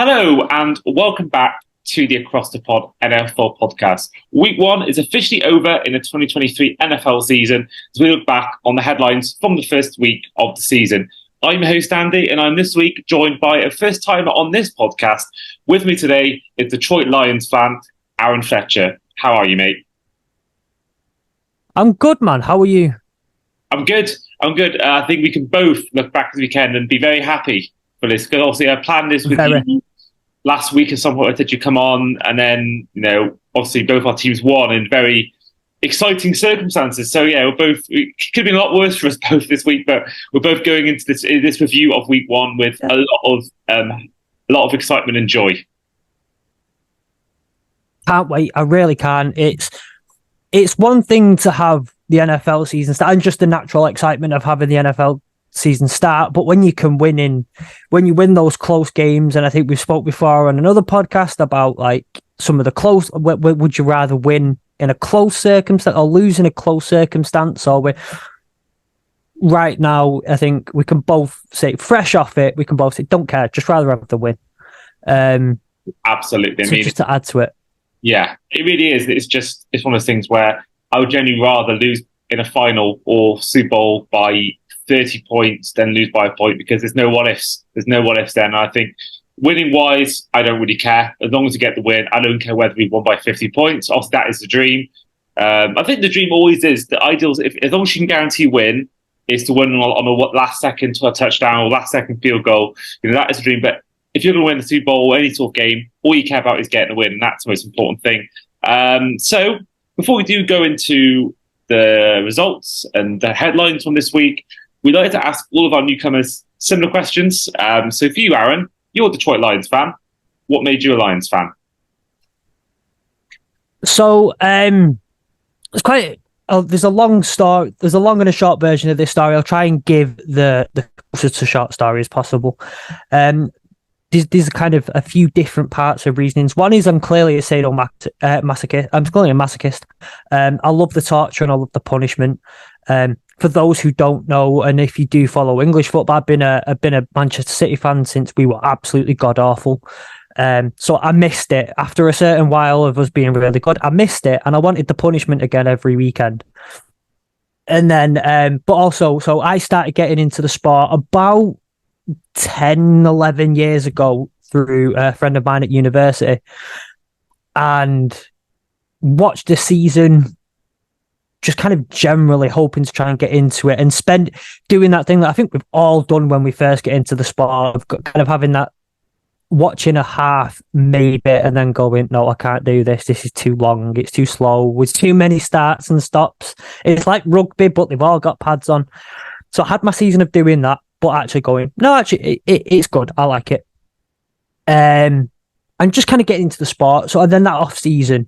Hello and welcome back to the Across the Pod NFL podcast. Week 1 is officially over in the 2023 NFL season as we look back on the headlines from the first week of the season. I'm your host Andy and I'm this week joined by a first timer on this podcast. With me today is Detroit Lions fan Aaron Fletcher. How are you, mate? I'm good, man. How are you? I'm good. I think we can both look back this weekend and be very happy for this because obviously I planned this with you last week at some point. I said you come on, and then obviously both our teams won in very exciting circumstances. So yeah, it could have been a lot worse for us both this week, but we're both going into this review of week 1 with a lot of excitement and joy. Can't wait. I really can. It's one thing to have the NFL season start and just the natural excitement of having the NFL season start, but when you win those close games, and I think we spoke before on another podcast about like some of the close, would you rather win in a close circumstance or lose in a close circumstance? Or right now, I think we can both say fresh off it, we can both say don't care, just rather have the win. Absolutely. So just to add to it. Yeah, it really is. It's one of those things where I would genuinely rather lose in a final or Super Bowl by 30 points than lose by a point, because there's no what ifs. There's no what ifs then. I think winning wise, I don't really care. As long as we get the win, I don't care whether we won by 50 points. Also, that is the dream. I think the dream always is the ideal. As long as you can guarantee win, is to win on a last second to a touchdown or last second field goal. That is the dream. But if you're going to win the Super Bowl or any sort of game, all you care about is getting the win, and that's the most important thing. So before we do go into the results and the headlines from this week, we'd like to ask all of our newcomers similar questions. So for you, Aaron, you're a Detroit Lions fan. What made you a Lions fan? So it's quite. There's a long story. There's a long and a short version of this story. I'll try and give the closest to short story as possible. There's kind of a few different parts of reasonings. One is I'm clearly a sadomasochist. I'm clearly a masochist. I love the torture and I love the punishment. For those who don't know, and if you do follow English football, I've been a Manchester City fan since we were absolutely god awful. So I missed it after a certain while of us being really good. I missed it, and I wanted the punishment again every weekend. And then, but also, so I started getting into the sport about 10, 11 years ago through a friend of mine at university, and watched the season just kind of generally hoping to try and get into it and spend doing that thing that I think we've all done when we first get into the sport of kind of having that watching a half maybe and then going, no, I can't do this. This is too long. It's too slow with too many starts and stops. It's like rugby, but they've all got pads on. So I had my season of doing that, but actually going, no, actually it's good. I like it. And just kind of getting into the sport. So then that off season,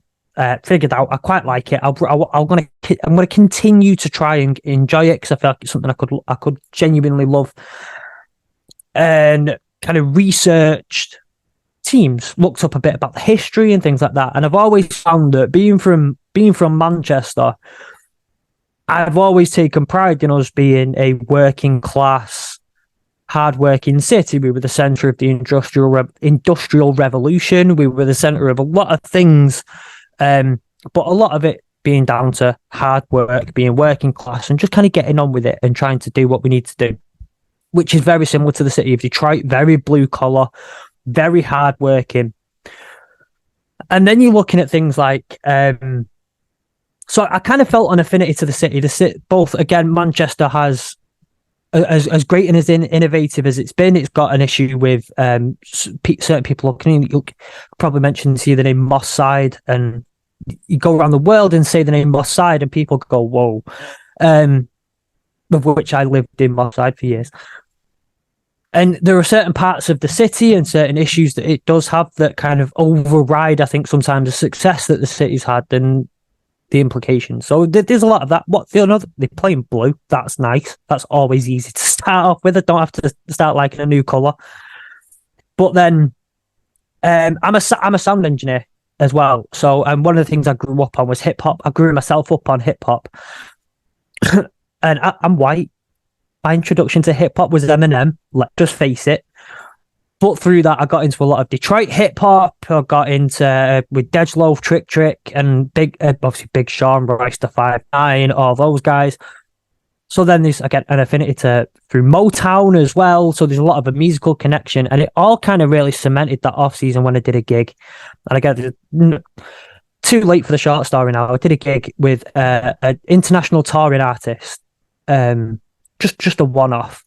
figured out I quite like it. I'm gonna continue to try and enjoy it because I feel like it's something I could genuinely love. And kind of researched teams, looked up a bit about the history and things like that. And I've always found that being from Manchester, I've always taken pride in us being a working class, hard-working city. We were the centre of the industrial revolution. We were the centre of a lot of things. But a lot of it being down to hard work, being working class, and just kind of getting on with it and trying to do what we need to do, which is very similar to the city of Detroit, very blue collar, very hard working. And then you're looking at things like, so I kind of felt an affinity to the city. Both, again, Manchester has, as great and as innovative as it's been, it's got an issue with certain people looking. You'll probably mention see the name Moss Side, and you go around the world and say the name Moss Side, and people go, "Whoa!" Of which I lived in Moss Side for years. And there are certain parts of the city and certain issues that it does have that kind of override, I think, sometimes the success that the city's had and the implications. So there's a lot of that. They're playing blue. That's nice. That's always easy to start off with. I don't have to start liking a new colour. But then I'm a sound engineer as well. So one of the things I grew up on was hip hop. I grew myself up on hip hop. And I'm white. My introduction to hip hop was Eminem. Let's just face it. But through that, I got into a lot of Detroit hip hop. I got into with Dej Trick, and obviously Big Sean, Royce the 5'9", all those guys. So then there's again an affinity through Motown as well. So there's a lot of a musical connection, and it all kind of really cemented that off season when I did a gig. And again, too late for the short story now. I did a gig with an international touring artist, just a one-off.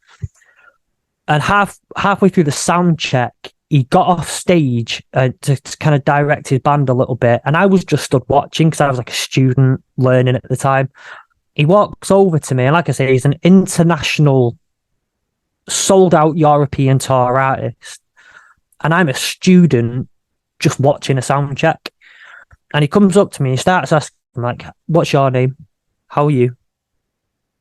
And halfway through the sound check, he got off stage to kind of direct his band a little bit. And I was just stood watching because I was like a student learning at the time. He walks over to me, and like I say, he's an international, sold-out European tour artist. And I'm a student just watching a sound check. And he comes up to me and starts asking, like, what's your name? How are you?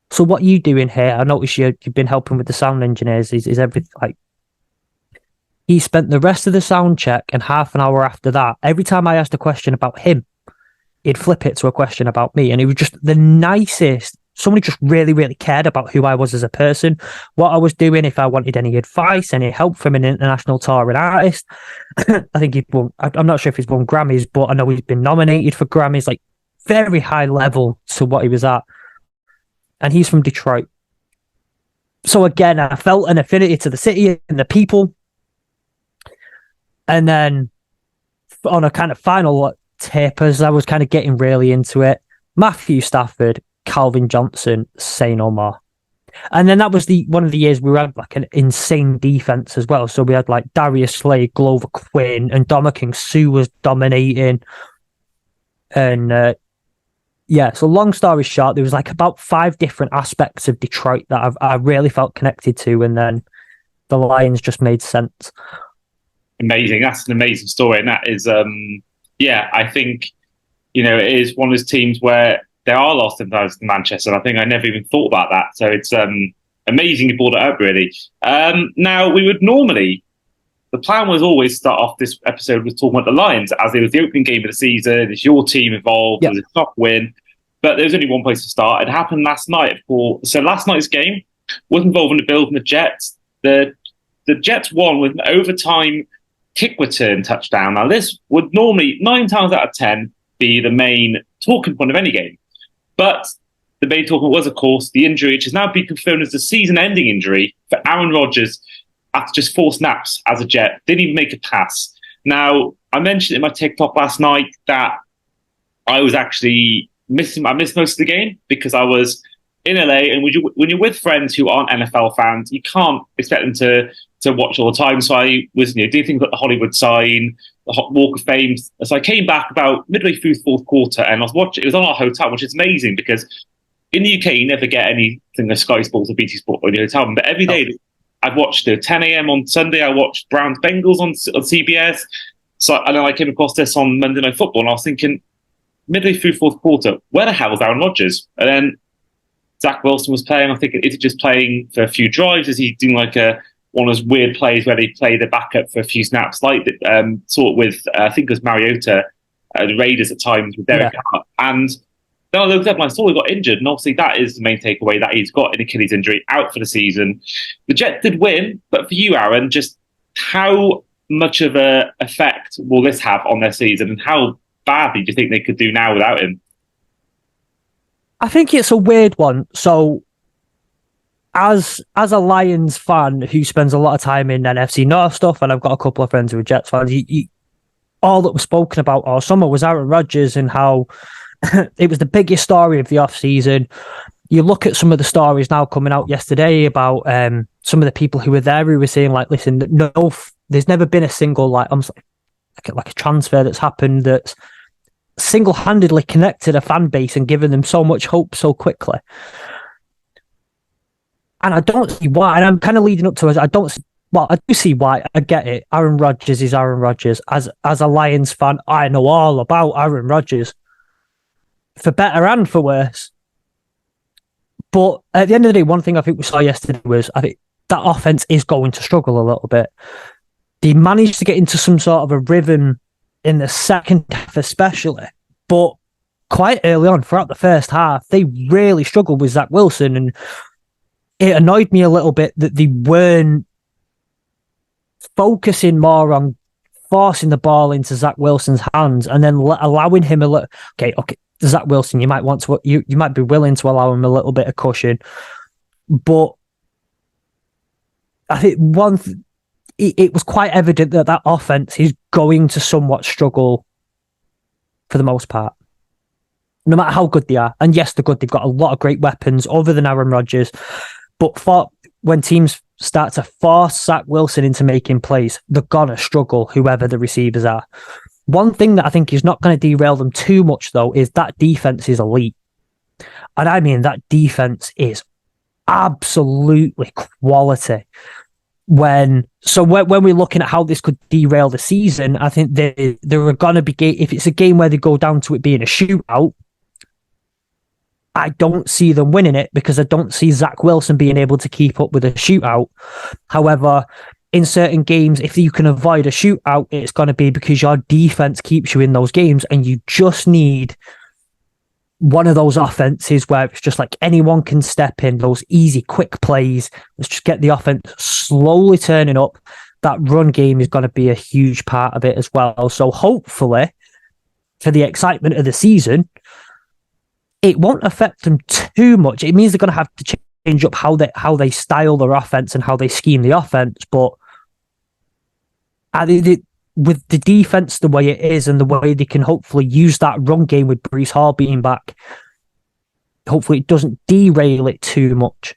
So what are you doing here? I noticed you've been helping with the sound engineers. Is everything like... He spent the rest of the sound check and half an hour after that, every time I asked a question about him, he'd flip it to a question about me. And he was just the nicest. Somebody just really, really cared about who I was as a person, what I was doing, if I wanted any advice, any help from an international touring artist. I think he'd won, I'm not sure if he's won Grammys, but I know he's been nominated for Grammys, like very high level to what he was at. And he's from Detroit. So again, I felt an affinity to the city and the people. And then on a kind of final tip, as I was kind of getting really into it, Matthew Stafford, Calvin Johnson, say no more. And then that was one of the years we had like an insane defense as well. So we had like Darius Slade, Glover Quinn, and Dominican Sue was dominating. And so long story short, there was like about 5 different aspects of Detroit that I really felt connected to, and then the Lions just made sense. Amazing. That's an amazing story. And that is, I think, it is one of those teams where there are lost sometimes to Manchester. And I think I never even thought about that. So it's amazing you brought it up, really. Now, we would normally, the plan was always start off this episode with talking about the Lions, as it was the opening game of the season. It's your team involved. Yep. It was a tough win. But there's only one place to start. It happened last night, of course. So last night's game was involving the Bills and the Jets. The Jets won with an overtime kick return touchdown. Now, this would normally, 9 times out of 10, be the main talking point of any game. But the main talking point was, of course, the injury, which has now been confirmed as the season-ending injury for Aaron Rodgers after just 4 snaps as a Jet. Didn't even make a pass. Now, I mentioned in my TikTok last night that I was actually I missed most of the game because I was in LA, and when you're with friends who aren't NFL fans, you can't expect them to watch all the time. So I was doing things like the Hollywood sign, the Walk of Fame. So I came back about midway through the 4th quarter, and I was watching. It was on our hotel, which is amazing because in the UK you never get anything like Sky Sports or BT Sport on your hotel. But every day I'd watched 10 a.m. on Sunday. I watched Browns Bengals on CBS. So and then I came across this on Monday Night Football, and I was thinking, midway through 4th quarter, where the hell is Aaron Rodgers? And then Zach Wilson was playing. I think, is he just playing for a few drives? Is he doing like one of those weird plays where they play the backup for a few snaps, like sort of with I think it was Mariota, the Raiders at times with Derek Carr. And then I looked up and I saw he got injured, and obviously that is the main takeaway, that he's got an Achilles injury, out for the season. The Jets did win, but for you, Aaron, just how much of an effect will this have on their season, and how badly do you think they could do now without him? I think it's a weird one. So as a Lions fan who spends a lot of time in NFC North stuff, and I've got a couple of friends who are Jets fans, all that was spoken about all summer was Aaron Rodgers and how it was the biggest story of the offseason. You look at some of the stories now coming out yesterday about some of the people who were there who were saying, like, listen, there's never been a single like a transfer that's happened that's single-handedly connected a fan base and given them so much hope so quickly. And I don't see why. And I'm kind of leading up to it. I do see why. I get it. Aaron Rodgers is Aaron Rodgers. As a Lions fan, I know all about Aaron Rodgers, for better and for worse. But at the end of the day, one thing I think we saw yesterday was I think that offense is going to struggle a little bit. They managed to get into some sort of a rhythm in the second half especially, but quite early on throughout the first half, they really struggled with Zach Wilson, and it annoyed me a little bit that they weren't focusing more on forcing the ball into Zach Wilson's hands and then allowing him a little. Okay, Zach Wilson, you might want to, you might be willing to allow him a little bit of cushion, but I think it was quite evident that offense is going to somewhat struggle for the most part, no matter how good they are. And yes, they're good. They've got a lot of great weapons other than Aaron Rodgers, but when teams start to force Zach Wilson into making plays, they're gonna struggle, whoever the receivers are. One thing that I think is not going to derail them too much, though, is that defense is elite. And I mean, that defense is absolutely quality. When we're looking at how this could derail the season, I think there are going to be, if it's a game where they go down to it being a shootout, I don't see them winning it because I don't see Zach Wilson being able to keep up with a shootout. However, in certain games, if you can avoid a shootout, it's going to be because your defense keeps you in those games, and you just need one of those offenses where it's just like anyone can step in, those easy, quick plays. Let's just get the offense slowly turning up. That run game is going to be a huge part of it as well. So hopefully, for the excitement of the season, it won't affect them too much. It means they're going to have to change up how they style their offense and how they scheme the offense. But with the defense the way it is and the way they can hopefully use that run game with Breece Hall being back, hopefully it doesn't derail it too much.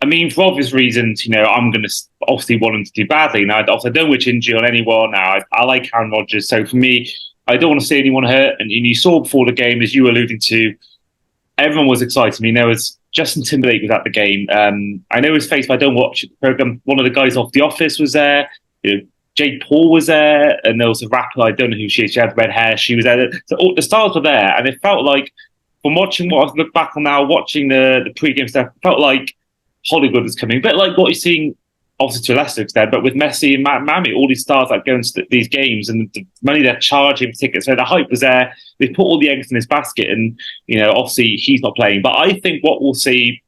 I mean, for obvious reasons, I'm going to obviously want him to do badly. Now, I don't wish injury on anyone. Now, I like Aaron Rodgers, so for me, I don't want to see anyone hurt. And you saw before the game, as you were alluding to, everyone was excited. I mean, there was Justin Timberlake was at the game. I know his face, but I don't watch the program. One of the guys off The Office was there. Jake Paul was there, and there was a rapper. I don't know who she is. She had red hair. She was there. So all the stars were there, and it felt like, from watching what I look back on now, watching the pre-game stuff, it felt like Hollywood was coming. A bit like what you're seeing, obviously to a lesser extent, but with Messi and Miami, all these stars that go into these games and the money they're charging for tickets. So the hype was there. They put all the eggs in his basket, and obviously he's not playing. But I think what we'll see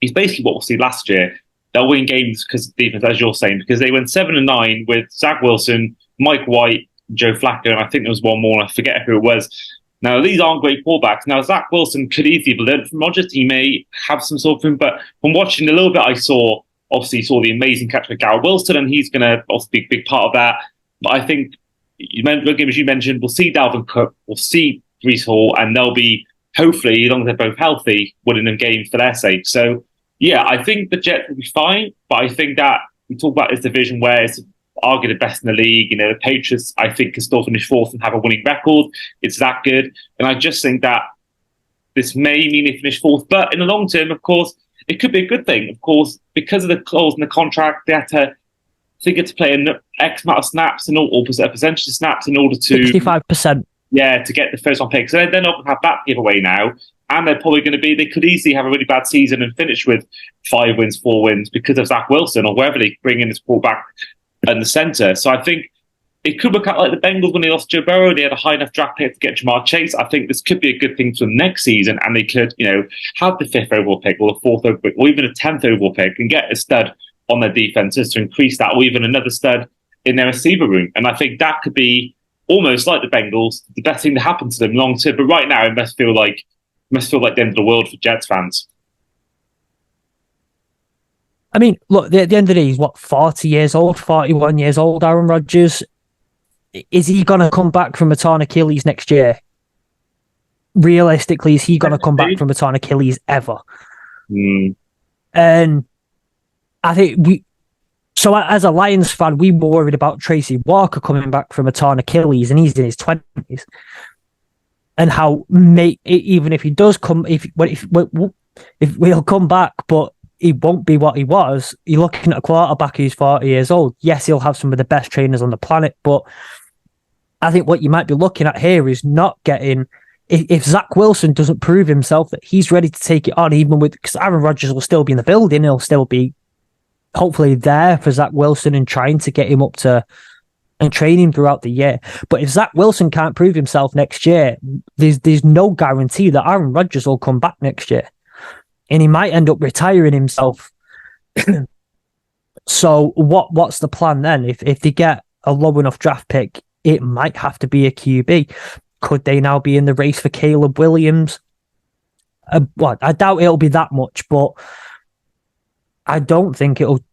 is basically what we'll see last year. They'll win games because of defense, as you're saying, because they went 7-9 with Zach Wilson, Mike White, Joe Flacco, and I think there was one more. I forget who it was. Now, these aren't great quarterbacks. Now, Zach Wilson could easily have learned from Rodgers. He may have some sort of him, but from watching the little bit I saw, obviously saw the amazing catch with Garrett Wilson, and he's going to also be a big part of that. But I think, as you mentioned, we'll see Dalvin Cook, we'll see Breece Hall, and they'll be, hopefully, as long as they're both healthy, winning them games for their sake. So, yeah, I think the Jets will be fine, but I think that we talk about this division where it's arguably the best in the league. The Patriots, I think, can still finish fourth and have a winning record. It's that good. And I just think that this may mean they finish fourth, but in the long term, of course, it could be a good thing. Of course, because of the clause in the contract, they had to figure to play an X amount of snaps and or percentage of snaps in order to 65%. Yeah, to get the first round pick. So they're not going to have that giveaway now, and they're probably going to be. They could easily have a really bad season and finish with 5 wins, 4 wins because of Zach Wilson or wherever they bring in this quarterback in the center. So I think it could look out like the Bengals when they lost Joe Burrow. They had a high enough draft pick to get Jamar Chase. I think this could be a good thing for them next season, and they could, have the 5th overall pick or the 4th overall pick or even a 10th overall pick and get a stud on their defenses to increase that, or even another stud in their receiver room. And I think that could be almost like the Bengals, the best thing to happen to them long term. But right now, it must feel like the end of the world for Jets fans. I mean, look, at the end of the day, he's 40 years old, 41 years old, Aaron Rodgers. Is he going to come back from a torn Achilles next year? Realistically, is he going to come back from a torn Achilles ever? And I think so as a Lions fan, we were worried about Tracy Walker coming back from a torn Achilles, and he's in his 20s. And how, even if he does come, if he'll come back, but he won't be what he was. You're looking at a quarterback who's 40 years old. Yes, he'll have some of the best trainers on the planet, but I think what you might be looking at here is not getting... If Zach Wilson doesn't prove himself that he's ready to take it on, even with... Because Aaron Rodgers will still be in the building, he'll still be hopefully there for Zach Wilson and trying to get him up to... and train him throughout the year. But if Zach Wilson can't prove himself next year, there's no guarantee that Aaron Rodgers will come back next year. And he might end up retiring himself So what's the plan then? If they get a low enough draft pick, it might have to be a QB. Could they now be in the race for Caleb Williams? I doubt it'll be that much, but I don't think it'll.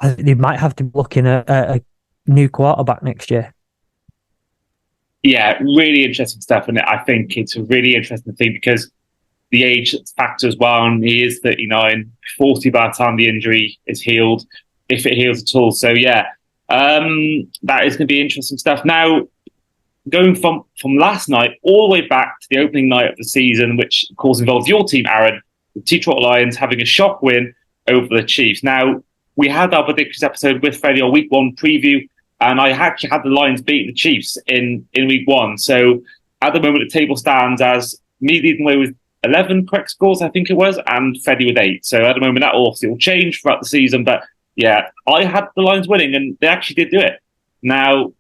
They might have to be looking at a new quarterback next year. Yeah, really interesting stuff. And I think it's a really interesting thing because the age factor as well. And he is 39, 40 by the time the injury is healed, if it heals at all. So, yeah, that is going to be interesting stuff. Now, going from last night all the way back to the opening night of the season, which, of course, involves your team, Aaron, the Detroit Lions having a shock win over the Chiefs. Now, we had our predictions episode with Freddie on week one preview, and I actually had the Lions beat the Chiefs in week one. So at the moment, the table stands as me leading the way with 11 correct scores, I think it was, and Freddie with 8. So at the moment, that will change throughout the season. But yeah, I had the Lions winning, and they actually did do it. Now,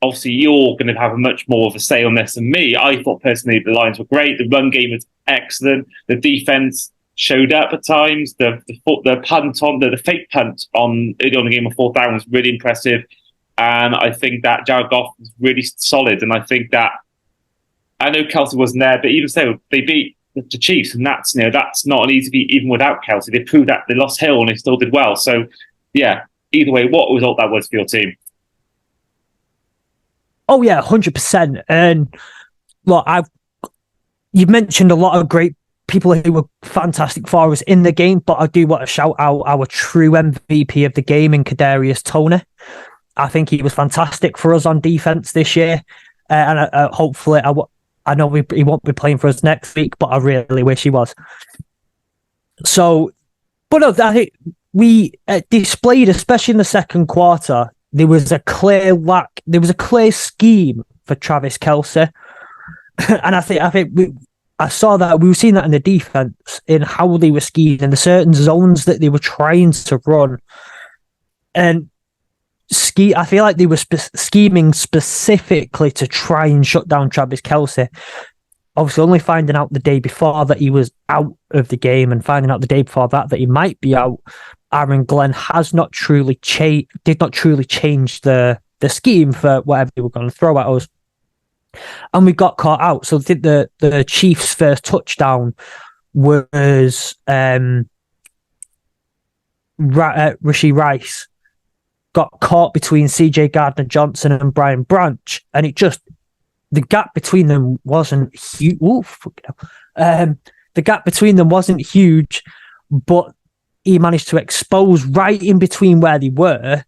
obviously, you're going to have a much more of a say on this than me. I thought personally the Lions were great. The run game was excellent. The defense showed up at times. The punt on the fake punt on early on the game of fourth down was really impressive. And I think that Jared Goff was really solid. And I think that I know Kelsey wasn't there, but even so, they beat the Chiefs, and that's not an easy beat even without Kelsey. They proved that they lost Hill and they still did well. So yeah, either way, what result that was for your team? Oh yeah, 100%. And look, you've mentioned a lot of great people who were fantastic for us in the game, but I do want to shout out our true MVP of the game in Kadarius Toney. I think he was fantastic for us on defense this year, and hopefully, I know he won't be playing for us next week, but I really wish he was. So, but no, I think we displayed, especially in the second quarter, there was a clear lack. There was a clear scheme for Travis Kelce, and I saw that we were seeing that in the defense in how they were scheming in the certain zones that they were trying to run, and I feel like they were scheming specifically to try and shut down Travis Kelce. Obviously, only finding out the day before that he was out of the game, and finding out the day before that he might be out. Aaron Glenn has not truly did not truly change the scheme for whatever they were going to throw at us, and we got caught out. So the Chiefs' first touchdown was Rashee Rice got caught between CJ Gardner-Johnson and Brian Branch, and the gap between them wasn't huge. The gap between them wasn't huge, but he managed to expose right in between where they were,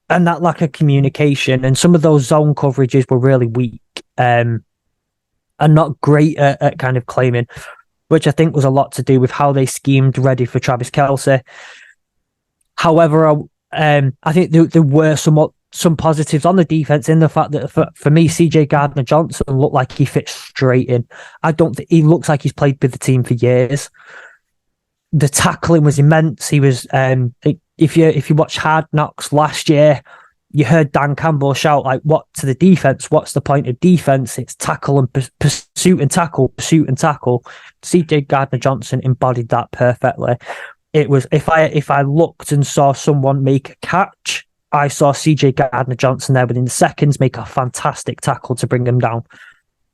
and that lack of communication and some of those zone coverages were really weak and not great at kind of claiming, which I think was a lot to do with how they schemed ready for Travis Kelce. However, I think there were some positives on the defense in the fact that for me, CJ Gardner-Johnson looked like he fits straight in. I don't think he looks like he's played with the team for years. The tackling was immense. He was if you watch Hard Knocks last year, you heard Dan Campbell shout like, "What to the defense? What's the point of defense? It's tackle and pursuit and tackle, pursuit and tackle." CJ Gardner-Johnson embodied that perfectly. It was if I looked and saw someone make a catch, I saw CJ Gardner-Johnson there within seconds make a fantastic tackle to bring him down.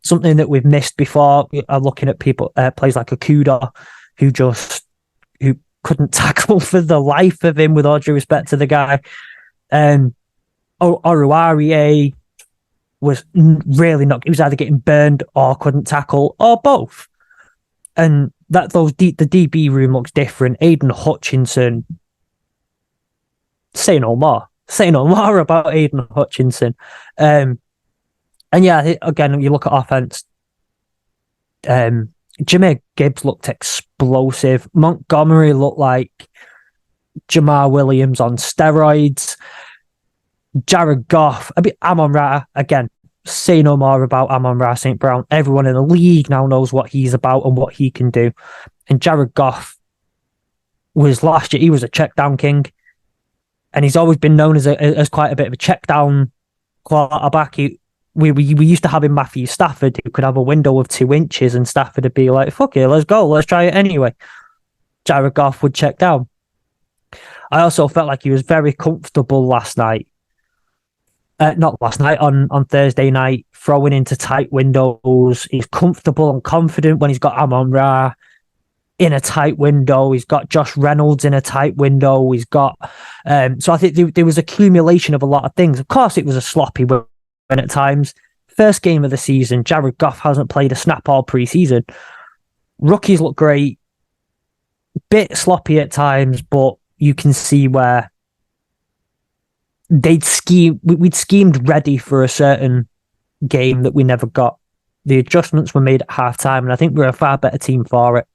Something that we've missed before. Looking at people plays like Okudah, who couldn't tackle for the life of him, with all due respect to the guy. Oruwariye was really not. He was either getting burned or couldn't tackle, or both. And the DB room looks different. Aiden Hutchinson. Say no more about Aiden Hutchinson. And yeah, again, you look at offense. Jahmyr Gibbs looked explosive. Montgomery looked like Jamar Williams on steroids. Jared Goff. Amon-Ra, again, say no more about Amon-Ra St. Brown. Everyone in the league now knows what he's about and what he can do. And Jared Goff was last year, he was a check down king. And he's always been known as quite a bit of a check down quarterback. We used to have in Matthew Stafford, who could have a window of 2 inches, and Stafford would be like, "Fuck it, let's go, let's try it anyway." Jared Goff would check down. I also felt like he was very comfortable last night. Not last night, on Thursday night, throwing into tight windows. He's comfortable and confident when he's got Amon-Ra in a tight window. He's got Josh Reynolds in a tight window. He's got... so I think there was accumulation of a lot of things. Of course, it was a sloppy win at times. First game of the season, Jared Goff hasn't played a snap all pre-season. Rookies look great. Bit sloppy at times, but you can see where we'd schemed ready for a certain game that we never got. The adjustments were made at halftime, and I think we're a far better team for it.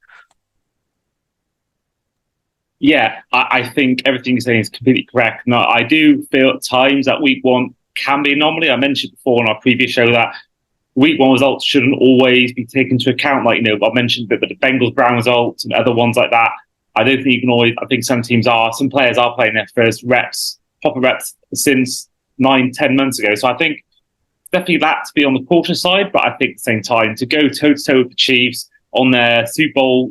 Yeah, I think everything you're saying is completely correct. No, I do feel at times that week one can be an anomaly. I mentioned before in our previous show that week one results shouldn't always be taken into account. Like, I mentioned that the Bengals-Brown results and other ones like that. I don't think you can always... I think some players are playing their first proper reps since 9-10 months ago. So I think definitely that to be on the cautious side, but I think at the same time to go toe-to-toe with the Chiefs on their Super Bowl,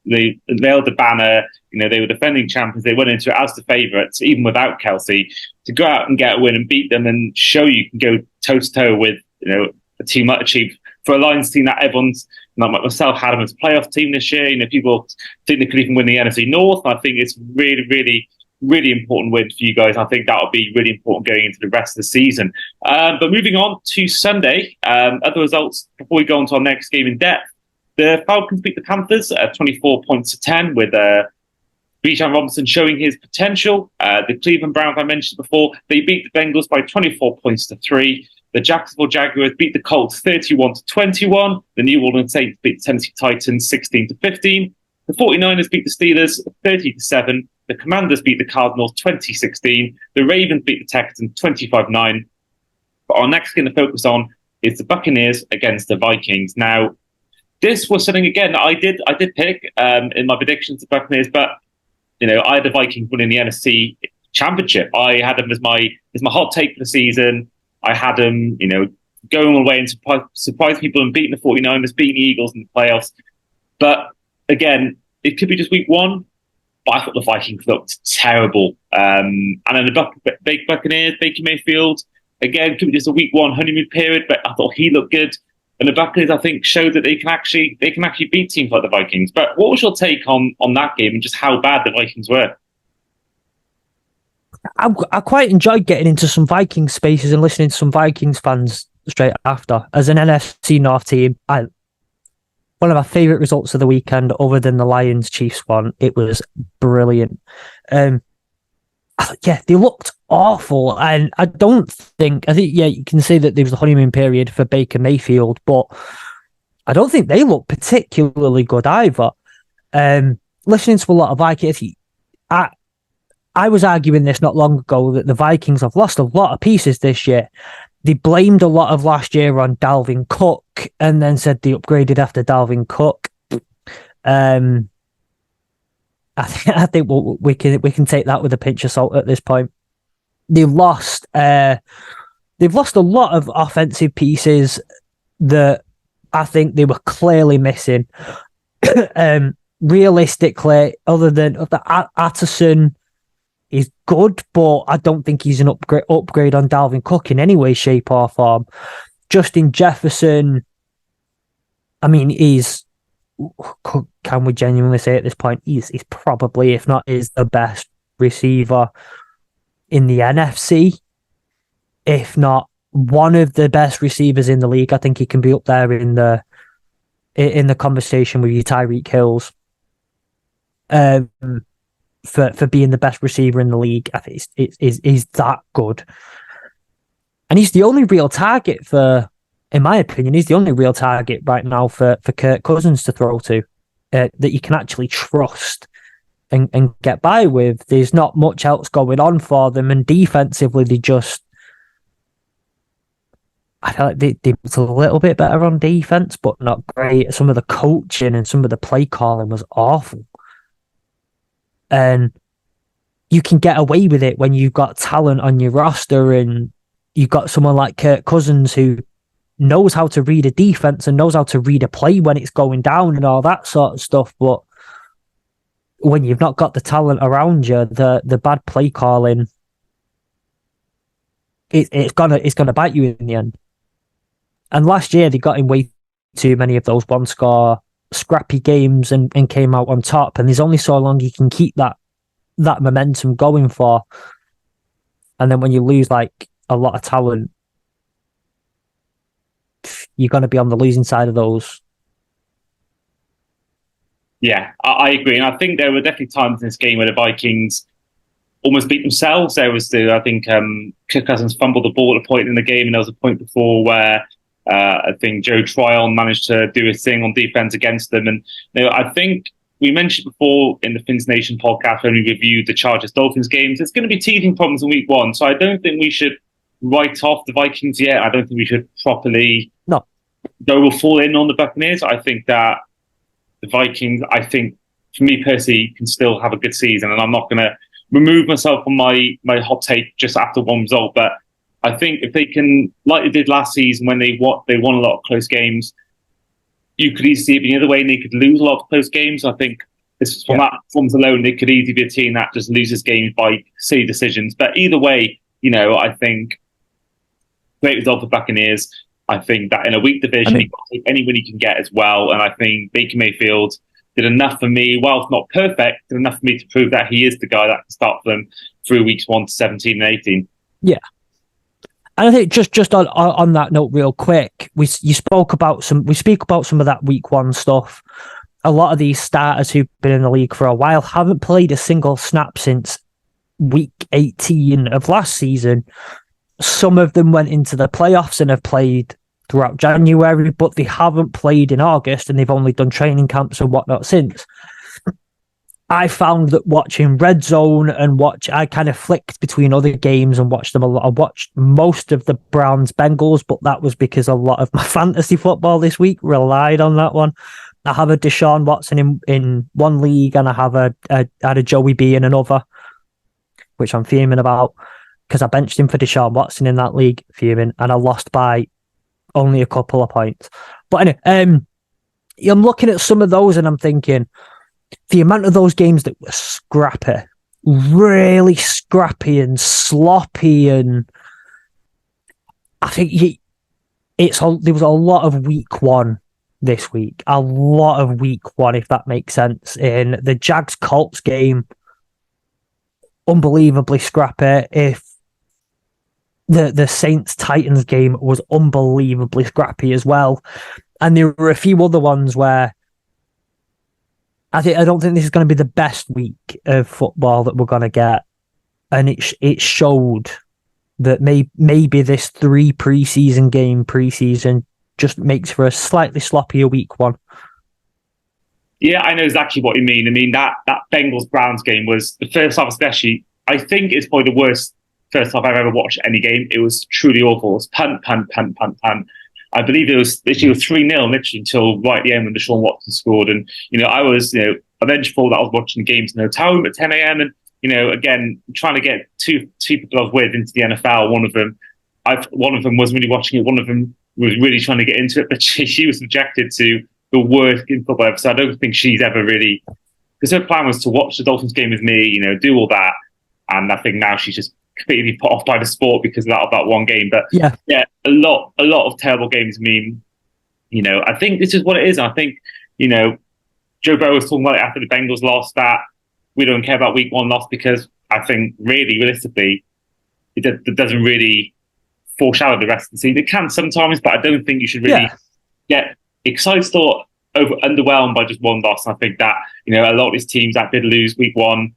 they nailed the banner, they were defending champions, they went into it as the favourites, even without Kelsey, to go out and get a win and beat them and show you can go toe-to-toe with, a team like the Chiefs. For a Lions team that everyone's, like myself, had them as a playoff team this year, people think they could even win the NFC North. I think it's really, really, really important win for you guys. I think that will be really important going into the rest of the season. But moving on to Sunday, other results before we go on to our next game in depth. The Falcons beat the Panthers 24 points to 10 with Bijan Robinson showing his potential. The Cleveland Browns, I mentioned before, they beat the Bengals by 24 points to 3. The Jacksonville Jaguars beat the Colts 31 to 21. The New Orleans Saints beat the Tennessee Titans 16 to 15. The 49ers beat the Steelers 30 to 7. The Commanders beat the Cardinals 20-16. The Ravens beat the Texans 25-9. But our next game to focus on is the Buccaneers against the Vikings. Now, this was something, again, I did pick in my predictions, the Buccaneers, but I had the Vikings winning the NFC Championship. I had them as my hot take for the season. I had them, going away and surprise people and beating the 49ers, beating the Eagles in the playoffs. But again, it could be just week one, but I thought the Vikings looked terrible. And then the Buccaneers, Baker Mayfield, again, could be just a week one honeymoon period, but I thought he looked good. And the Buccaneers, I think, showed that they can actually beat teams like the Vikings. But what was your take on that game and just how bad the Vikings were? I quite enjoyed getting into some Vikings spaces and listening to some Vikings fans straight after. As an NFC North team, one of my favourite results of the weekend, other than the Lions-Chiefs one, it was brilliant. Yeah, they looked awful, and I think you can say that there was a honeymoon period for Baker Mayfield, but I don't think they looked particularly good either. Listening to a lot of Vikings, I was arguing this not long ago that the Vikings have lost a lot of pieces this year. They blamed a lot of last year on Dalvin Cook and then said they upgraded after Dalvin Cook. I think we can take that with a pinch of salt at this point. They've lost a lot of offensive pieces that I think they were clearly missing. Realistically, other than Atterson is good, but I don't think he's an upgrade on Dalvin Cook in any way, shape, or form. Justin Jefferson, I mean, can we genuinely say at this point, he's probably, if not is the best receiver in the NFC, if not one of the best receivers in the league. I think he can be up there in the conversation with you, Tyreek Hills. For being the best receiver in the league, I think he's that good. And he's the only real target in my opinion, he's the only real target right now for Kirk Cousins to throw to, that you can actually trust and get by with. There's not much else going on for them, and defensively I feel like they was a little bit better on defense, but not great. Some of the coaching and some of the play calling was awful. And you can get away with it when you've got talent on your roster and you've got someone like Kirk Cousins who knows how to read a defense and knows how to read a play when it's going down and all that sort of stuff. But when you've not got the talent around you, the bad play calling, it's gonna bite you in the end. And last year they got in way too many of those one score scrappy games and came out on top. And there's only so long you can keep that momentum going for. And then when you lose like a lot of talent, you're going to be on the losing side of those. Yeah, I agree. And I think there were definitely times in this game where the Vikings almost beat themselves. There was I think Kirk Cousins fumbled the ball at a point in the game, and there was a point before where I think Joe Tryon managed to do his thing on defense against them. And I think we mentioned before in the Fins Nation podcast when we reviewed the Chargers-Dolphins games, there's going to be teething problems in week one. So I don't think we should write off the Vikings yet. I don't think we should properly go full in on the Buccaneers. I think that the Vikings, for me personally, can still have a good season. And I'm not going to remove myself from my hot take just after one result. But I think if they can, like they did last season when they won a lot of close games, you could easily see it the other way and they could lose a lot of close games. I think from that performance alone, they could easily be a team that just loses games by silly decisions. But either way, I think great result for Buccaneers. I think that in a weak division, you've got to take any win you can get as well. And I think Baker Mayfield did enough for me, whilst not perfect, did enough for me to prove that he is the guy that can start them through weeks 1 to 17 and 18. Yeah. And I think just on that note, real quick, we speak about some of that week one stuff. A lot of these starters who've been in the league for a while haven't played a single snap since week 18 of last season. Some of them went into the playoffs and have played throughout January, but they haven't played in August and they've only done training camps and whatnot since. I found that watching Red Zone I kind of flicked between other games and watched them a lot. I watched most of the Browns Bengals, but that was because a lot of my fantasy football this week relied on that one. I have a Deshaun Watson in one league and I have had a Joey B in another, which I'm fuming about because I benched him for Deshaun Watson in that league, fuming, and I lost by only a couple of points. But anyway, I'm looking at some of those and I'm thinking, the amount of those games that were scrappy, really scrappy and sloppy, and I think there was a lot of week one this week. A lot of week one, if that makes sense. In the Jags-Colts game, unbelievably scrappy. If the Saints-Titans game was unbelievably scrappy as well. And there were a few other ones where I don't think this is going to be the best week of football that we're going to get, and it showed that maybe this 3 preseason just makes for a slightly sloppier week one. Yeah, I know exactly what you mean. I mean that Bengals Browns game was the first half, especially. I think it's probably the worst first half I've ever watched any game. It was truly awful. It was punt. I believe it was literally 3-0 literally until right at the end when Deshaun Watson scored. And, I was, vengeful that I was watching the games in the hotel room at 10 a.m. And, again, trying to get two people I was with into the NFL. One of them wasn't really watching it. One of them was really trying to get into it, but she was subjected to the worst in football ever. So I don't think she's ever really, because her plan was to watch the Dolphins game with me, do all that. And I think now she's just completely put off by the sport because of that one game. But yeah, a lot of terrible games mean, I think this is what it is. I think, Joe Burrow was talking about it after the Bengals lost that we don't care about week one loss because I think really realistically, it doesn't really foreshadow the rest of the season. It can sometimes, but I don't think you should really get excited or underwhelmed by just one loss. And I think that, a lot of these teams that did lose week one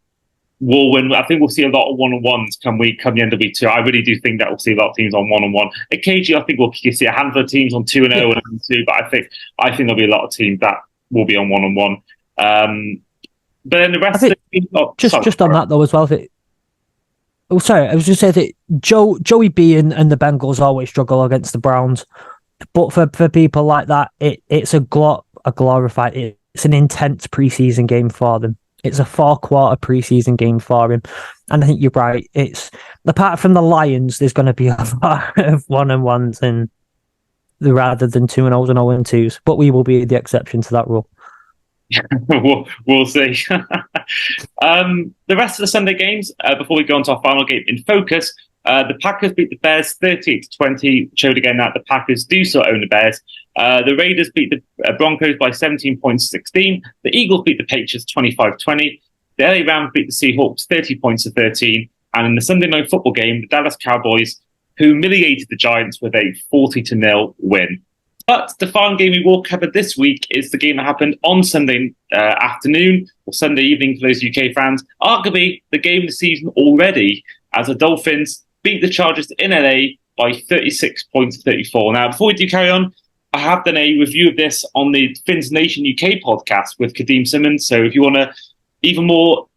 will win. I think we'll see a lot of one-on-ones come the end of week 2. I really do think that we'll see a lot of teams on one-on-one. Occasionally, I think we'll see a handful of teams on 2-0 and 2, but I think there'll be a lot of teams that will be on one-on-one. But then the rest of the teams... Just on that, though, as well, I was just saying that Joey B and the Bengals always struggle against the Browns, but for people like that, it's a glorified... It's an intense preseason game for them. It's a 4-quarter preseason game for him. And I think you're right. It's apart from the Lions, there's going to be a lot of 1-on-1s rather than 2-0s and 0-2s. But we will be the exception to that rule. we'll see. The rest of the Sunday games, before we go on to our final game in focus, the Packers beat the Bears 38-20, showed again that the Packers do still own the Bears. The Raiders beat the Broncos by 17-16. The Eagles beat the Patriots 25-20. The LA Rams beat the Seahawks 30-13. And in the Sunday night football game, the Dallas Cowboys, who humiliated the Giants with a 40-0 win. But the final game we will cover this week is the game that happened on Sunday afternoon, or Sunday evening for those UK fans. Arguably the game of the season already, as the Dolphins beat the Chargers in LA by 36-34. Now, before we do carry on, I have done a review of this on the Fins Nation UK podcast with Kadeem Simmons. So if you want to even more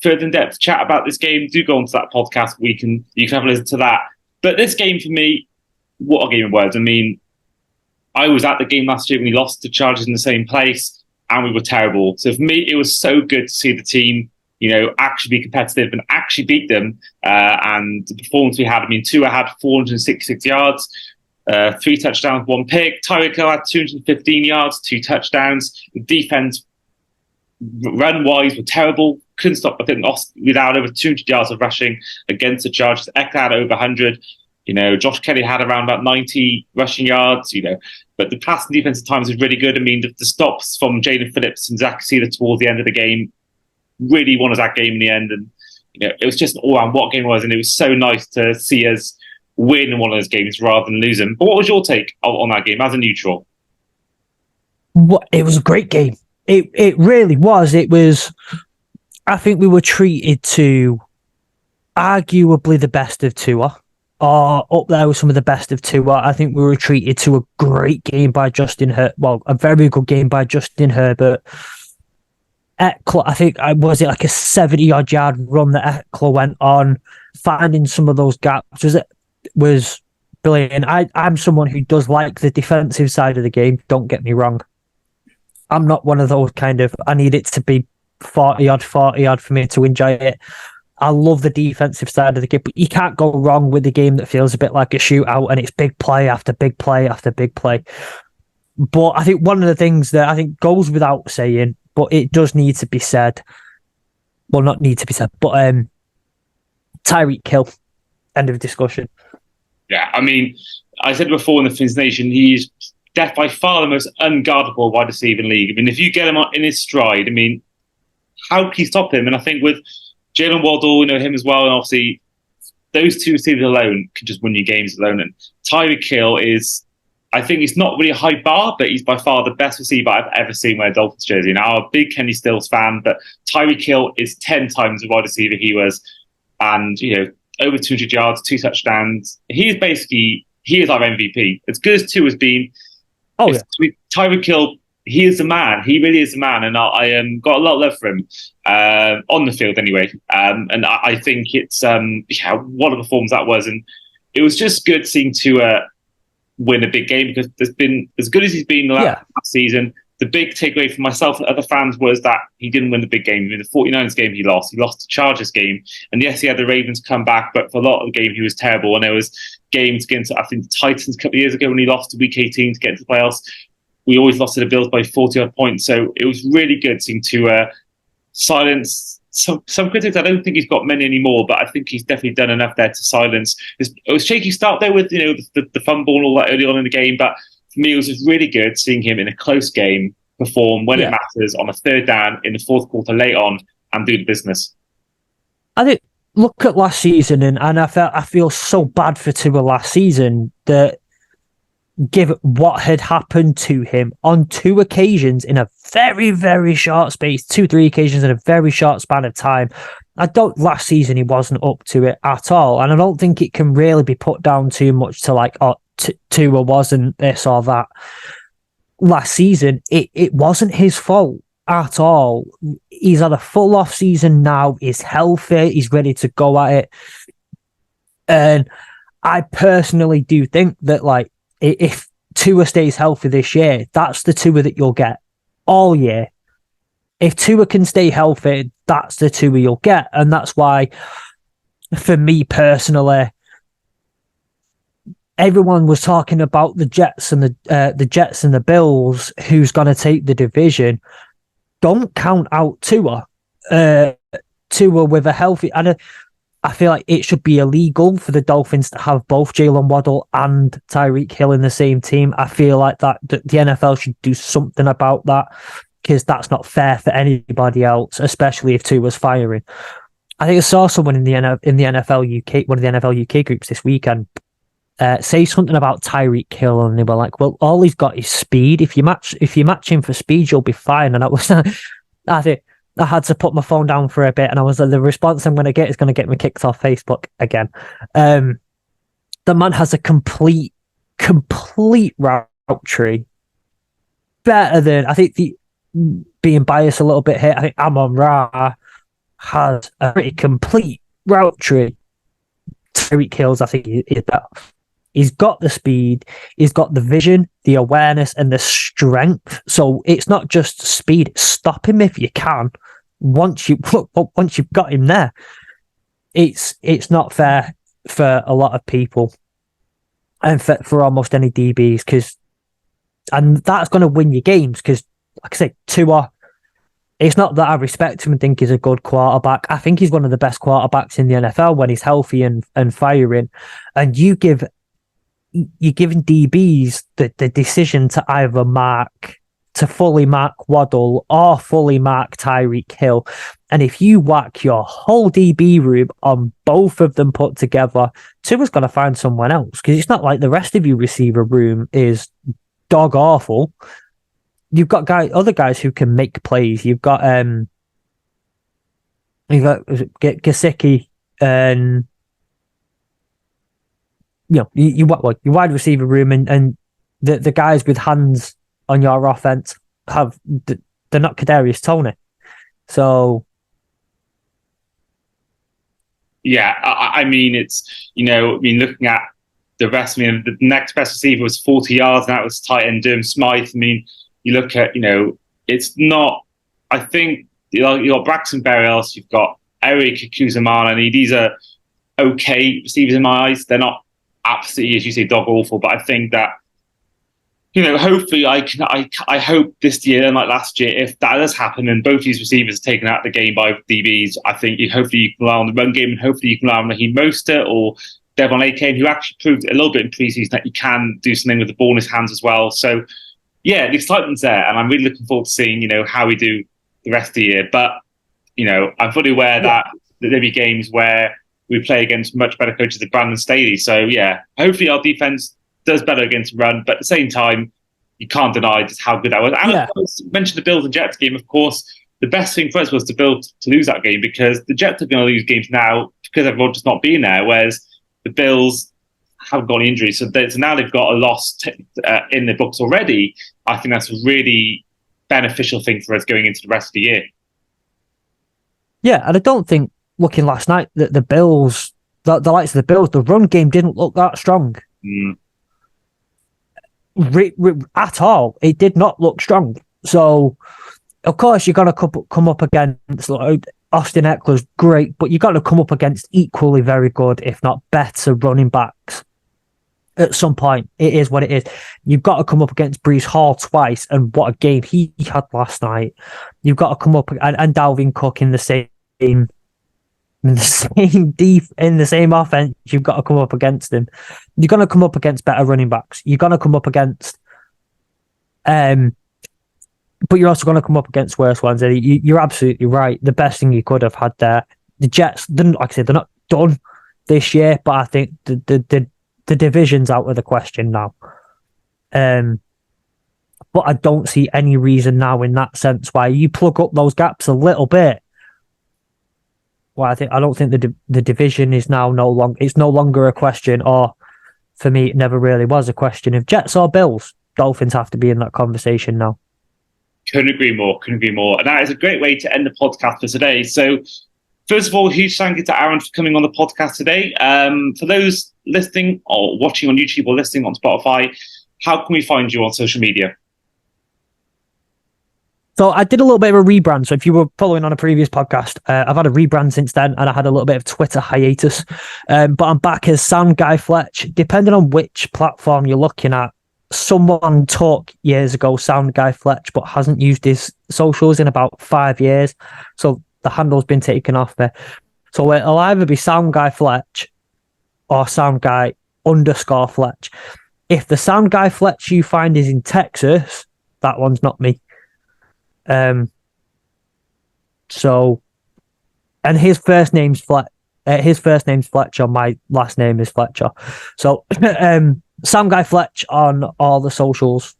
further in depth chat about this game, do go onto that podcast. You can have a listen to that. But this game for me, what a game it was. I mean, I was at the game last year when we lost to Chargers in the same place, and we were terrible. So for me, it was so good to see the team, actually be competitive and actually beat them. And the performance we had, I mean, Tua had 466 yards, 3 touchdowns, 1 pick. Tyreek Hill had 215 yards, 2 touchdowns. The defense, run-wise, were terrible. Couldn't stop, I think, without over 200 yards of rushing against the Chargers. Eckler had over 100. Josh Kelly had around about 90 rushing yards, but the pass and defensive times was really good. I mean, the stops from Jaden Phillips and Zach Sealer towards the end of the game really won us that game in the end. And, it was just an all-round what game it was. And it was so nice to see us win one of those games rather than lose them. But what was your take on that game as a neutral? It was a great game. It really was. It was, I think we were treated to arguably the best of Tua. Or up there with some of the best of Tua. I think we were treated to a great game by Justin Herbert. Well, a very good game by Justin Herbert. Eckler, I think, was it like a 70-odd yard run that Eckler went on, finding some of those gaps was brilliant. I'm someone who does like the defensive side of the game, don't get me wrong. I'm not one of those kind of, I need it to be 40-odd for me to enjoy it. I love the defensive side of the game, but you can't go wrong with a game that feels a bit like a shootout and it's big play after big play after big play. But I think one of the things that I think goes without saying, but it does need to be said, well, not need to be said, but Tyreek Hill, end of discussion. Yeah, I mean, I said before in the Fins Nation, he's by far the most unguardable wide receiver in the league. I mean, if you get him in his stride, I mean, how can you stop him? And I think with Jalen Waddle, him as well, and obviously those two receivers alone can just win you games alone. And Tyreek Hill is, I think it's not really a high bar, but he's by far the best receiver I've ever seen wear a Dolphins jersey. Now, I'm a big Kenny Stills fan, but Tyreek Hill is 10 times the wide receiver he was. And, over 200 yards, 2 touchdowns. He is our MVP. As good as Tua has been, Tyreek Hill, he is the man. He really is the man, and I got a lot of love for him on the field anyway. And I think it's what a performance that was, and it was just good seeing Tua win a big game because there's been as good as he's been last season. The big takeaway for myself and other fans was that he didn't win the big game. In the 49ers game, he lost. He lost the Chargers game, and yes, he had the Ravens come back, but for a lot of the game, he was terrible. And there was games against, I think, the Titans a couple of years ago when he lost to Week 18 to get into the playoffs. We always lost to the Bills by 40-odd points. So it was really good seeing to silence some critics. I don't think he's got many anymore, but I think he's definitely done enough there to silence. It was a shaky start there with the fumble and all that early on in the game, but for me, it was just really good seeing him in a close game perform when it matters on a third down in the fourth quarter late on and do the business. I think, look at last season, and I feel so bad for Tua last season that given what had happened to him on 2 occasions in a very, very short space, 2-3 occasions in a very short span of time. Last season he wasn't up to it at all. And I don't think it can really be put down too much to like, Tua wasn't this or that. Last season, it wasn't his fault at all. He's had a full off season now. He's healthy. He's ready to go at it. And I personally do think that, like, if Tua stays healthy this year, that's the Tua that you'll get all year. If Tua can stay healthy, that's the Tua you'll get. And that's why, for me personally, everyone was talking about the Jets and the Bills, who's going to take the division. don't count out Tua. Tua with a healthy, and I feel like it should be illegal for the Dolphins to have both Jalen Waddle and Tyreek Hill in the same team. I feel like that the NFL should do something about that, because that's not fair for anybody else, especially if Tua's firing. I think I saw someone in the NFL UK, one of the NFL UK groups this weekend, say something about Tyreek Hill, and they were like, "Well, all he's got is speed. If you match him for speed, you'll be fine." And I think I had to put my phone down for a bit, and I was like, the response I'm going to get me kicked off Facebook again. The man has a complete route tree, better than, I think, being biased a little bit here, I think Amon-Ra has a pretty complete route tree. Tyreek Hill's, I think, is better. He's got the speed, he's got the vision, the awareness, and the strength. So it's not just speed. Stop him if you can. Once you've got him there, it's not fair for a lot of people, and for almost any DBs, and that's going to win you games. Because, like I say, Tua, it's not that I respect him and think he's a good quarterback. I think he's one of the best quarterbacks in the NFL when he's healthy and firing. And you're giving DBs the decision to either fully mark Waddle or fully mark Tyreek Hill. And if you whack your whole DB room on both of them put together, Tua's going to find someone else, because it's not like the rest of your receiver room is dog awful. You've got other guys who can make plays. You've got Gesicki, and your wide receiver room, and the guys with hands on your offense they're not Kadarius Toney. So yeah, I mean, it's, looking at the rest, the next best receiver was 40 yards, and that was tight end Durham Smythe. I mean, you look at, it's not, I think, you've got Braxton Berrios, you've got Eric Kuzumana, and these are okay receivers in my eyes. They're not absolutely, as you say, dog awful, but I think that, hopefully I hope this year, unlike last year, if that does happen and both these receivers are taken out of the game by DBs, I think hopefully you can rely on the run game, and hopefully you can rely on Raheem Mostert or Devon Achane, who actually proved a little bit in preseason that he can do something with the ball in his hands as well. So, yeah, the excitement's there, and I'm really looking forward to seeing, how we do the rest of the year. But, I'm fully aware that there'll be games where we play against much better coaches than Brandon Staley. So, yeah, hopefully our defense does better against run, but at the same time, you can't deny just how good that was. And of course, mentioned the Bills and Jets game. Of course, the best thing for us was to lose that game, because the Jets are going to lose games now because everyone just not being there, whereas the Bills haven't got any injuries. So now they've got a loss in their books already. I think that's a really beneficial thing for us going into the rest of the year. Yeah, and I don't think, looking last night, that the Bills, the likes of the Bills, the run game didn't look that strong. At all. It did not look strong. So, of course, you're going to come up against, Austin Eckler's great, but you've got to come up against equally very good, if not better, running backs at some point. It is what it is. You've got to come up against Breece Hall twice, and what a game he had last night. You've got to come up, and Dalvin Cook in the same offense. You've got to come up against him. You're going to come up against better running backs. You're going to come up against, but you're also going to come up against worse ones. You're absolutely right. The best thing you could have had there. The Jets, like I said, they're not done this year, but I think the division's out of the question now. But I don't see any reason now in that sense why you plug up those gaps a little bit. Well, I don't think the division is now no longer a question, or for me, it never really was a question of Jets or Bills. Dolphins have to be in that conversation now. Couldn't agree more. And that is a great way to end the podcast for today. So, first of all, huge thank you to Aaron for coming on the podcast today. For those listening or watching on YouTube or listening on Spotify, how can we find you on social media? So I did a little bit of a rebrand. So if you were following on a previous podcast, I've had a rebrand since then, and I had a little bit of Twitter hiatus. But I'm back as Sam Guy Fletch. Depending on which platform you're looking at, someone took years ago Sound Guy Fletch, but hasn't used his socials in about 5 years. So the handle's been taken off there. So it'll either be Sound Guy Fletch or Sound Guy _ Fletch. If the Sound Guy Fletch you find is in Texas, that one's not me. So, and his first name's Fletcher. My last name is Fletcher. So, Sound Guy Fletch on all the socials.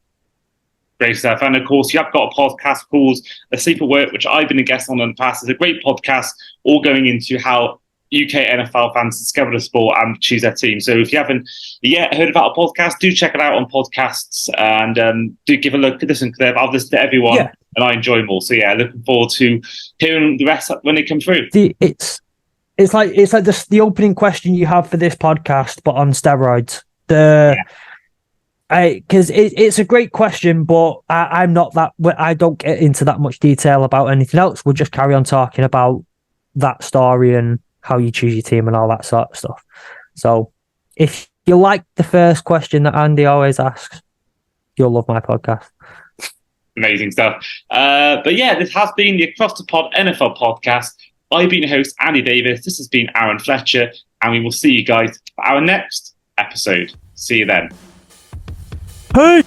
Great stuff. And of course, you have got a podcast called The Sleeper Work, which I've been a guest on in the past. It's a great podcast, all going into how UK NFL fans discover the sport and choose their team. So if you haven't yet heard about a podcast, do check it out on podcasts and do give a look. Listen, because I've listened to everyone and I enjoy them all. So yeah, looking forward to hearing the rest when they come through. It's like the opening question you have for this podcast, but on steroids. Because it's a great question, but I'm not that. I don't get into that much detail about anything else. We'll just carry on talking about that story and how you choose your team and all that sort of stuff. So if you like the first question that Andy always asks, you'll love my podcast. Amazing stuff. But yeah, this has been the Across the Pod NFL podcast. I've been your host, Andy Davies. This has been Aaron Fletcher, and we will see you guys for our next episode. See you then. Hey!